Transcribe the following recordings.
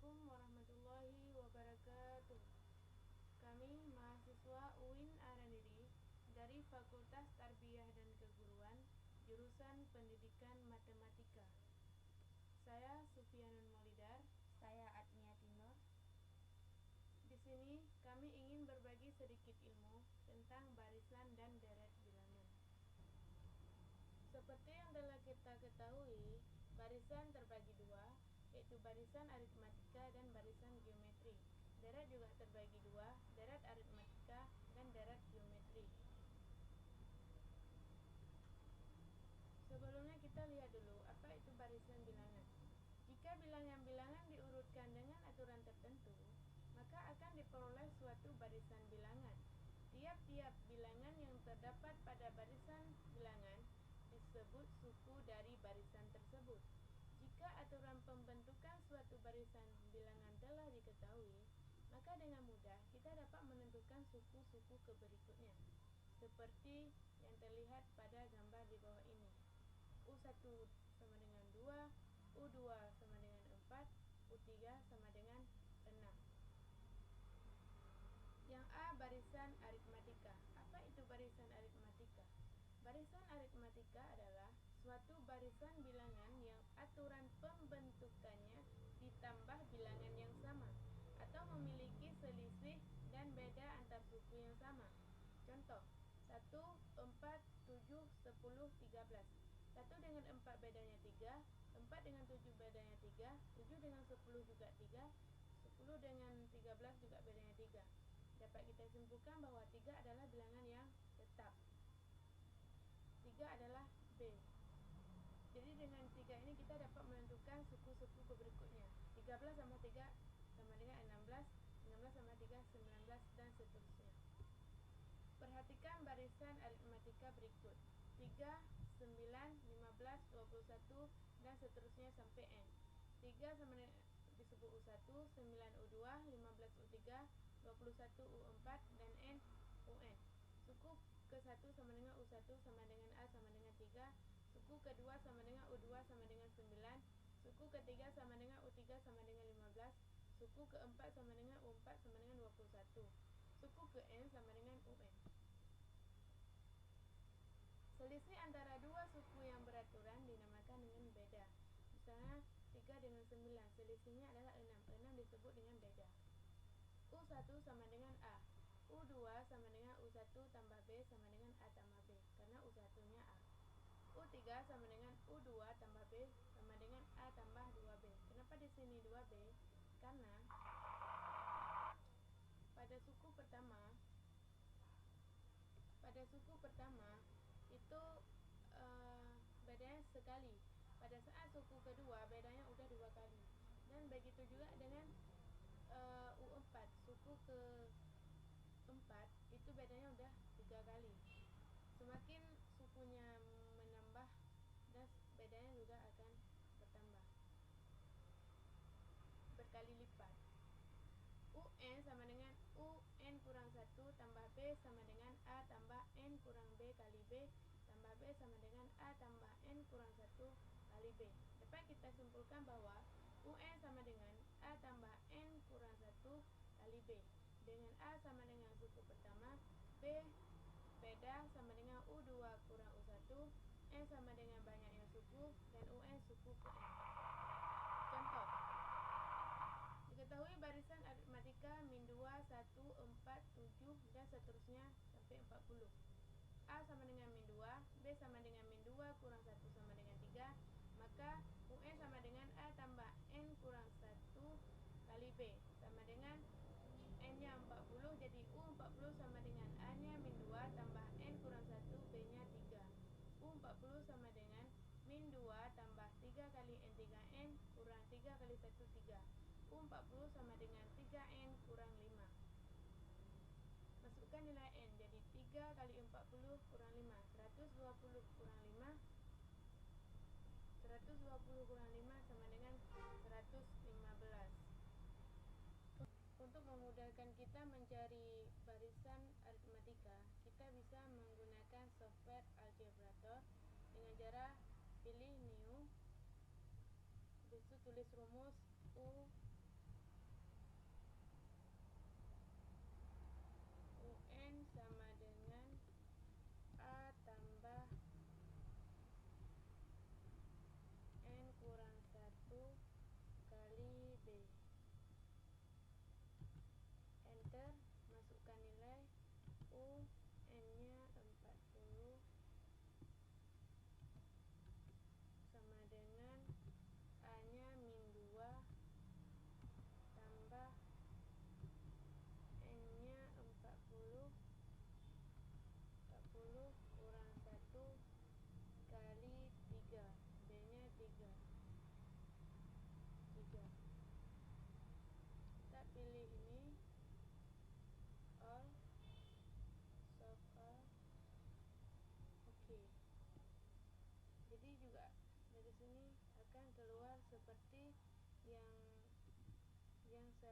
Assalamualaikum warahmatullahi wabarakatuh. Kami mahasiswa UIN Araniri dari Fakultas Tarbiyah dan Keguruan, jurusan Pendidikan Matematika. Saya Sufianun Maulidar. Saya Adniati Nur. Di sini kami ingin berbagi sedikit ilmu tentang barisan dan deret bilangan. Seperti yang telah kita ketahui, barisan terbagi dua, yaitu barisan aritmatika dan barisan geometri. Deret juga terbagi dua, deret aritmatika dan deret geometri. Sebelumnya kita lihat dulu apa itu barisan bilangan. Jika bilangan-bilangan diurutkan dengan aturan tertentu, maka akan diperoleh suatu barisan bilangan. Tiap-tiap bilangan yang terdapat pada barisan bilangan disebut suku dari barisan tersebut. Jika aturan pembentukan suatu barisan bilangan telah diketahui, maka dengan mudah kita dapat menentukan suku-suku berikutnya, seperti yang terlihat pada gambar di bawah ini. U1 sama dengan 2, U2 sama dengan 4, U3 sama dengan 6. Yang A, barisan aritmatika. Apa itu barisan aritmatika? Barisan aritmatika adalah suatu barisan bilangan yang aturan pembentukannya ditambah bilangan yang sama atau memiliki selisih dan beda antar suku yang sama. Contoh, 1, 4, 7, 10, 13. 1 dengan 4 bedanya 3, 4 dengan 7 bedanya 3, 7 dengan 10 juga 3, 10 dengan 13 juga bedanya 3. Dapat kita simpulkan bahwa 3 adalah bilangan yang tetap. 3 adalah B. Jadi dengan 3 ini kita dapat menentukan suku-suku berikutnya. 13 sama 3 sama dengan 16, 16 sama 3 19 dan seterusnya. Perhatikan barisan aritmatika berikut. 3, 9, 15, 21 dan seterusnya sampai N. 3 sama dengan disebut U1, 9 U2, 15 U3, 21 U4 dan N UN. Suku ke-1 sama dengan U1 sama dengan A sama dengan 3, suku kedua sama dengan U2 sama dengan 9, suku ketiga sama dengan U3 sama dengan 15, suku keempat sama dengan U4 sama dengan 21, suku ke N sama dengan UN. Selisih antara dua suku yang beraturan dinamakan dengan beda. Misalnya 3 dengan 9, selisihnya adalah 6. 6 disebut dengan beda. U1 sama dengan A. U2 sama dengan U1 tambah B sama dengan A tambah B, karena U1-nya A. U3 sama dengan U2 tambah B sama dengan A tambah 2B. Kenapa di sini 2B? Karena pada suku pertama itu bedanya sekali. Pada saat suku kedua bedanya udah 2 kali. Dan begitu juga dengan U4, suku ke-4 itu bedanya udah 3 kali. Semakin sukunya menambah dan bedanya juga akan bertambah berkali lipat. UN sama dengan UN kurang 1 tambah B sama dengan A tambah N kurang B kali B tambah B sama dengan A tambah N kurang 1 kali B. Dapat kita simpulkan bahwa UN sama dengan A tambah N kurang 1 kali B. Dengan A sama dengan suku pertama, B beda sama dengan U2 kurang U1, N sama dengan banyaknya suku, dan UN suku ke N. Contoh, diketahui barisan aritmatika min 2, 1, 4, 7, dan seterusnya sampai 40. A sama dengan min 2, B sama dengan min 2 kurang 1 sama dengan 3, maka UN sama dengan A tambah N kurang 1 kali B sama dengan N-nya 40, jadi U40 sama dengan A-nya min 2 tambah N kurang 1, B-nya 3. U40 sama dengan min 2 tambah 3 kali N3N kurang 3 kali 1, 3. U40 sama dengan 3N kurang 5. Masukkan nilai N, jadi 3 kali 40 kurang 5, 120 kurang 5, 120 kurang 5 sama dengan 115. Untuk memudahkan kita mencari barisan aritmatika, kita bisa menggunakan software Algebrator dengan cara pilih new, habis itu tulis rumus U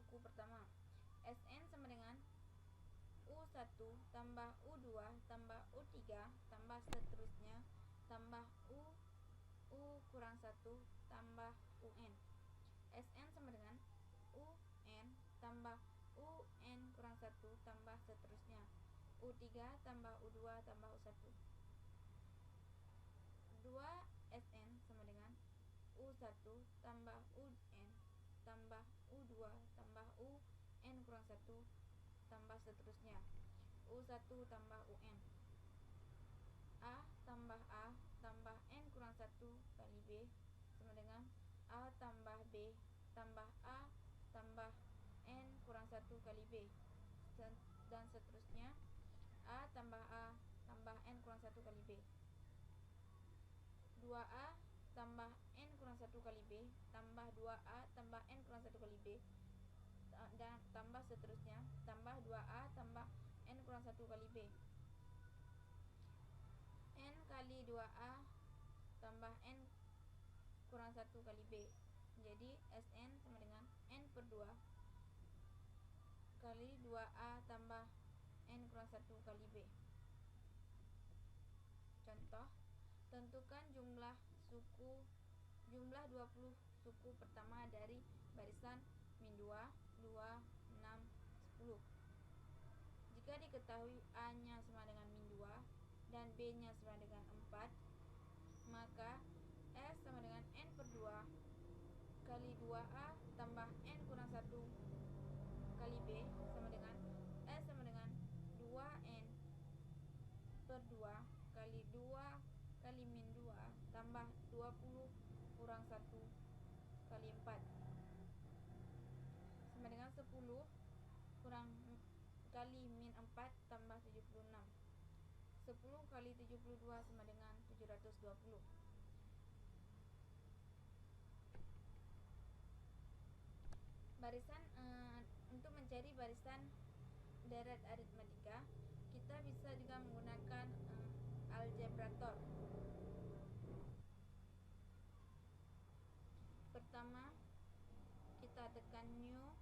suku pertama. Sn sama dengan U1 tambah U2 tambah U3 tambah seterusnya tambah U kurang 1 tambah UN. Sn sama dengan UN tambah UN kurang 1 tambah seterusnya U3 tambah U2 tambah U1. 2Sn sama dengan U1 tambah UN tambah U2 tambah UN kurang 1 tambah seterusnya U1 tambah UN. A tambah A tambah N kurang 1 kali B sama dengan A tambah B tambah A tambah N kurang 1 kali B, dan seterusnya A tambah N kurang 1 kali B. 2A tambah N kurang 1 kali B tambah 2A tambah N kurang 1 kali B, dan tambah seterusnya tambah 2A tambah N kurang 1 kali B. N kali 2A tambah N kurang 1 kali B. Jadi Sn sama dengan N per 2 kali 2A tambah N kurang 1 kali B. Contoh, tentukan jumlah 20 suku pertama dari barisan min 2, 2, 6, 10. Jika diketahui A-nya sama dengan min 2 dan B-nya sama dengan 4, maka S sama dengan N per 2 kali 2A tambah N kurang 1 kali B sama dengan S sama dengan 2N per 2 kali 2 kali min 2 tambah 20 kurang 1 kali 4 sama dengan 10 kurang kali min 4 tambah 76. 10 kali 72 sama dengan 720. Barisan untuk mencari barisan deret aritmatika, kita bisa juga menggunakan algebrator. Pertama, kita tekan new.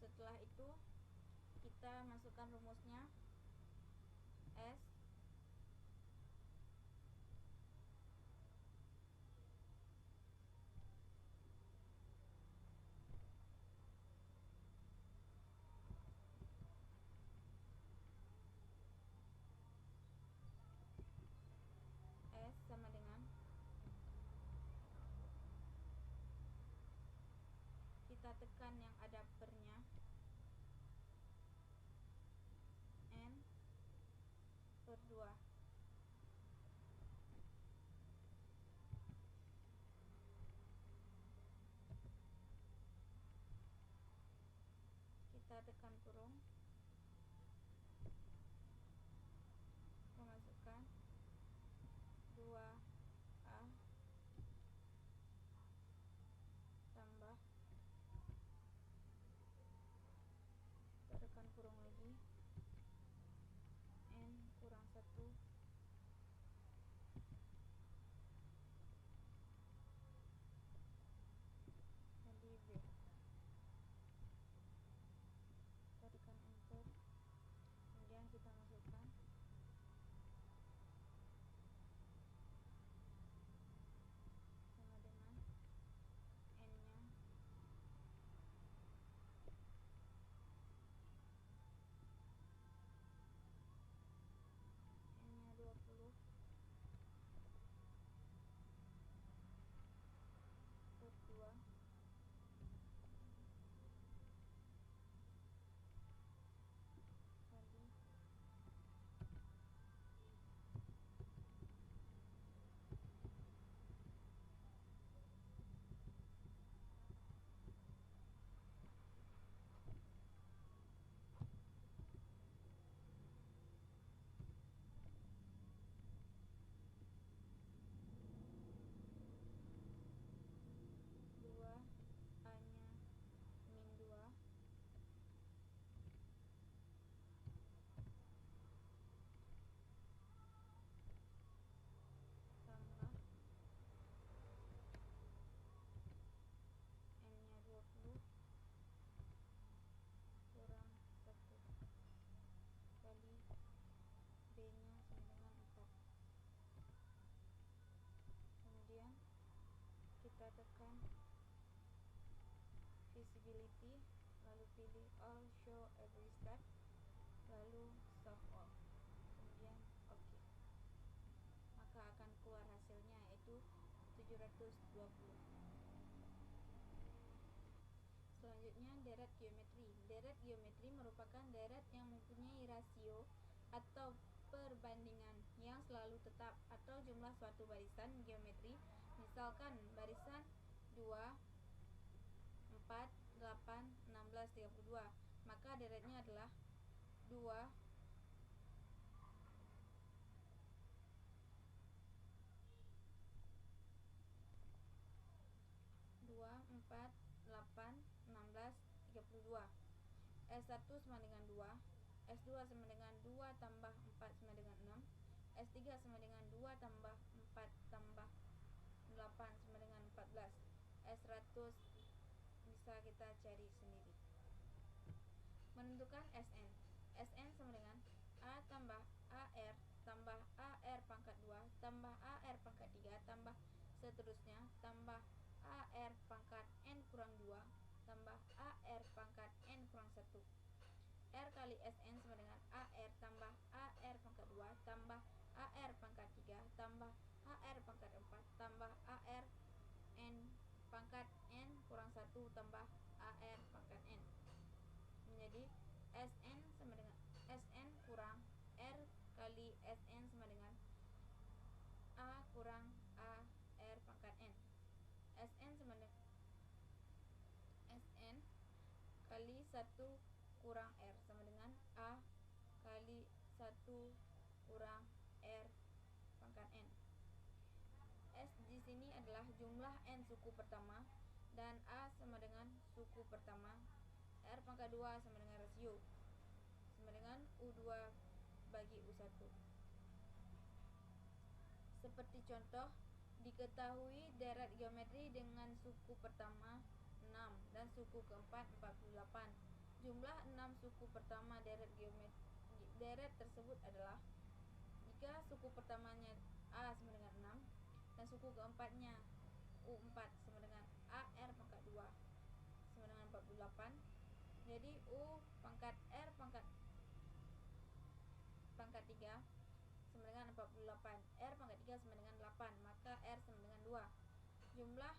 Setelah itu kita masukkan rumusnya S sama dengan, kita tekan yang ada pernya, N per 2. Kita tekan kurung, memasukkan 2A tambah ability, lalu pilih all, show every step, lalu solve all, kemudian OK. Maka akan keluar hasilnya, yaitu 720. Selanjutnya, deret geometri. Deret geometri merupakan deret yang mempunyai rasio atau perbandingan yang selalu tetap atau jumlah suatu barisan geometri. Misalkan barisan 2, 4, 8, 16, 32. Maka deretnya adalah 2, 4, 8, 16, 32. S1 sama dengan 2, S2 sama dengan 2 tambah 4 sama dengan 6, S3 sama dengan 2 tambah 4 tambah 8 sama dengan 14. S100 bisa kita cari sendiri. Menentukan Sn. Sn sama dengan A tambah AR tambah AR pangkat 2 tambah AR pangkat 3 tambah seterusnya tambah AR pangkat N kurang 2 tambah AR pangkat N kurang 1. R kali Sn sama dengan AR tambah AR pangkat 2 tambah AR pangkat 3 tambah AR pangkat 4 tambah AR N pangkat N kurang 1 tambah AR pangkat N. Menjadi Sn sama dengan Sn kurang R kali Sn sama dengan A kurang AR pangkat N. Sn sama dengan Sn kali 1 kurang R sama dengan A kali 1 kurang R pangkat N. S di sini adalah jumlah N suku pertama dan A sama dengan suku pertama. R pangkat 2 sama dengan rasio sama dengan U2 bagi U1. Seperti contoh, diketahui deret geometri dengan suku pertama 6 dan suku keempat 48. Jumlah 6 suku pertama deret tersebut adalah jika suku pertamanya A sama dengan 6 dan suku keempatnya U4 sama dengan AR pangkat 2 sama dengan 48. Jadi U pangkat R pangkat 3 sama dengan 48. R pangkat 3 sama dengan 8. Maka R sama dengan 2. Jumlah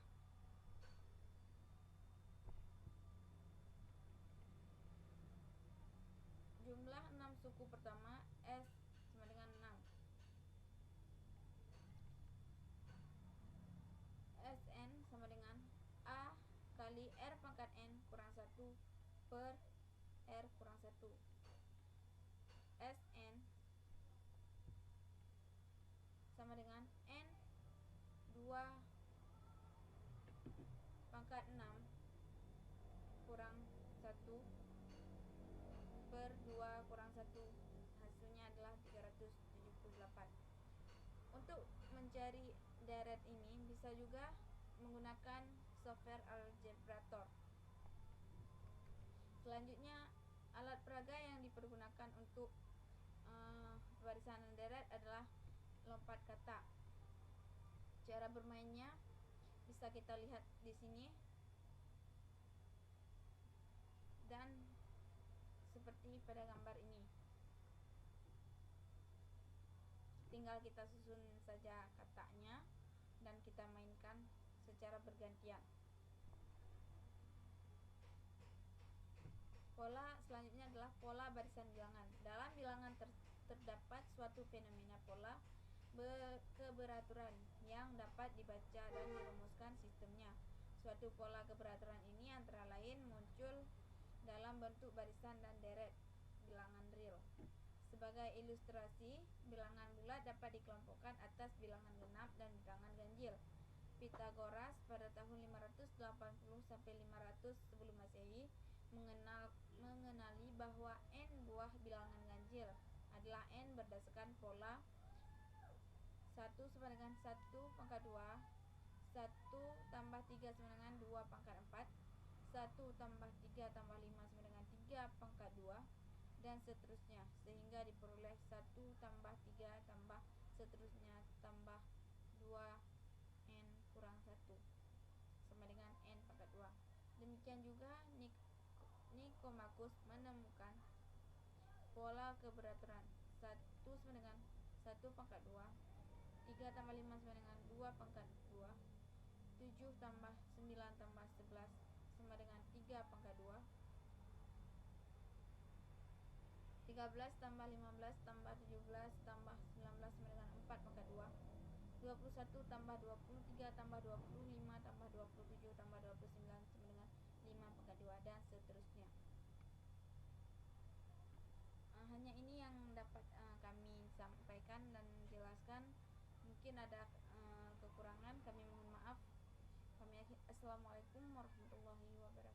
Jumlah 6 suku pertama S sama dengan 6. Sn sama dengan A kali R pangkat N kurang 1 per R kurang 1. Sn sama dengan N 2 pangkat 6 kurang 1 per 2 kurang 1. Hasilnya adalah 378. Untuk mencari deret ini bisa juga menggunakan software Algebrator. Selanjutnya, alat peraga yang dipergunakan untuk barisan deret adalah lompat kata. Cara bermainnya bisa kita lihat di sini dan seperti pada gambar ini. Tinggal kita susun saja katanya dan kita mainkan secara bergantian. Pola selanjutnya adalah pola barisan bilangan. Dalam bilangan terdapat suatu fenomena pola keberaturan yang dapat dibaca dan dirumuskan sistemnya. Suatu pola keberaturan ini antara lain muncul dalam bentuk barisan dan deret bilangan real. Sebagai ilustrasi, bilangan bulat dapat dikelompokkan atas bilangan genap dan bilangan ganjil. Pythagoras pada tahun 580 sampai 500 sebelum Masehi mengenali bahwa n buah bilangan ganjil adalah n berdasarkan pola 1 sama dengan 1 pangkat 2, 1 tambah 3 sama dengan 2 pangkat 4, 1 tambah 3 tambah 5 sama dengan 3 pangkat 2, dan seterusnya, sehingga diperoleh 1 tambah 3 tambah seterusnya tambah 2 n kurang 1 sama dengan n pangkat 2. Demikian juga Nikomakus menemukan pola keberaturan 1 sama dengan 1 pangkat 2, 3 tambah 5 sama dengan 2 pangkat 2, 7 tambah 9 tambah 11 sama dengan 3 pangkat 2, 13 tambah 15 tambah 17 tambah 19 sama dengan 4 pangkat 2, 21 tambah 23 tambah 25 tambah 27 tambah 29 sama dengan 5 pangkat 2, dan seterusnya. Hanya ini yang dapat kami sampaikan dan jelaskan. Mungkin ada kekurangan, kami mohon maaf. Assalamualaikum warahmatullahi wabarakatuh.